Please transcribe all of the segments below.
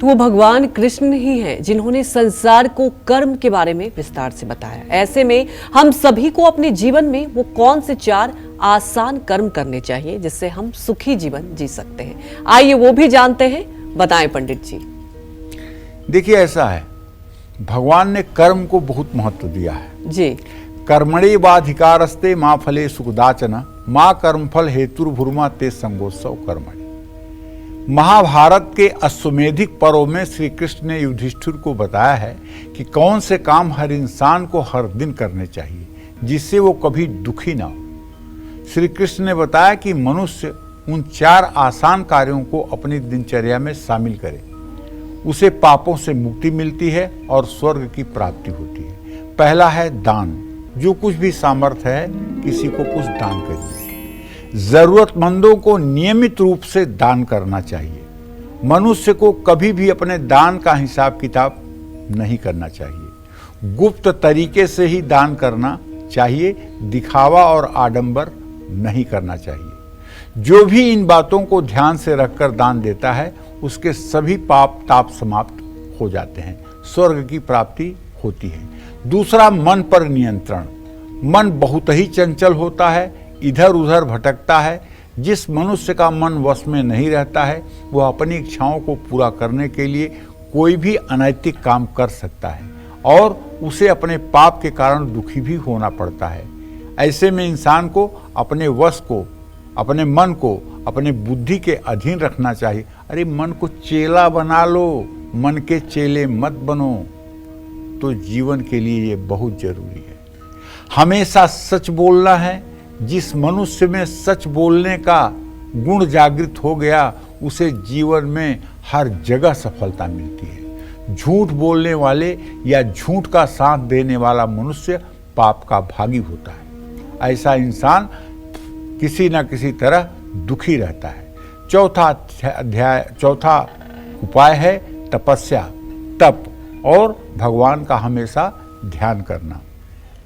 तो वो भगवान कृष्ण ही हैं जिन्होंने संसार को कर्म के बारे में विस्तार से बताया। ऐसे में हम सभी को अपने जीवन में वो कौन से 4 आसान कर्म करने चाहिए जिससे हम सुखी जीवन जी सकते हैं, आइए वो भी जानते हैं। बताएं पंडित जी। देखिए, ऐसा है, भगवान ने कर्म को बहुत महत्व दिया है जी। कर्मणेवाधिकारस्ते मां फले सुखदाचन मां कर्मफल हेतुर्भुर्मा ते संगोत्सव कर्मणि। महाभारत के अश्वमेधिक पर्व में श्री कृष्ण ने युधिष्ठिर को बताया है कि कौन से काम हर इंसान को हर दिन करने चाहिए जिससे वो कभी दुखी ना हो। श्री कृष्ण ने बताया कि मनुष्य उन 4 आसान कार्यों को अपनी दिनचर्या में शामिल करे, उसे पापों से मुक्ति मिलती है और स्वर्ग की प्राप्ति होती है। पहला है दान। जो कुछ भी सामर्थ्य है किसी को कुछ दान करिए। जरूरतमंदों को नियमित रूप से दान करना चाहिए। मनुष्य को कभी भी अपने दान का हिसाब किताब नहीं करना चाहिए। गुप्त तरीके से ही दान करना चाहिए, दिखावा और आडंबर नहीं करना चाहिए। जो भी इन बातों को ध्यान से रखकर दान देता है उसके सभी पाप ताप समाप्त हो जाते हैं, स्वर्ग की प्राप्ति होती है। दूसरा, मन पर नियंत्रण। मन बहुत ही चंचल होता है, इधर उधर भटकता है। जिस मनुष्य का मन वश में नहीं रहता है वह अपनी इच्छाओं को पूरा करने के लिए कोई भी अनैतिक काम कर सकता है और उसे अपने पाप के कारण दुखी भी होना पड़ता है। ऐसे में इंसान को अपने वश को, अपने मन को अपने बुद्धि के अधीन रखना चाहिए। अरे मन को चेला बना लो, मन के चेले मत बनो। तो जीवन के लिए ये बहुत जरूरी है। हमेशा सच बोलना है। जिस मनुष्य में सच बोलने का गुण जागृत हो गया उसे जीवन में हर जगह सफलता मिलती है। झूठ बोलने वाले या झूठ का साथ देने वाला मनुष्य पाप का भागी होता है। ऐसा इंसान किसी न किसी तरह दुखी रहता है। चौथा उपाय है तपस्या, तप और भगवान का हमेशा ध्यान करना।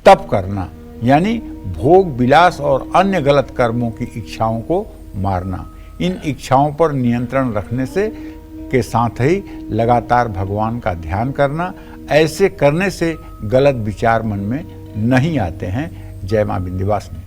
तप करना यानी भोग विलास और अन्य गलत कर्मों की इच्छाओं को मारना। इन इच्छाओं पर नियंत्रण रखने से के साथ ही लगातार भगवान का ध्यान करना। ऐसे करने से गलत विचार मन में नहीं आते हैं। जय मां विंध्यवासिनी।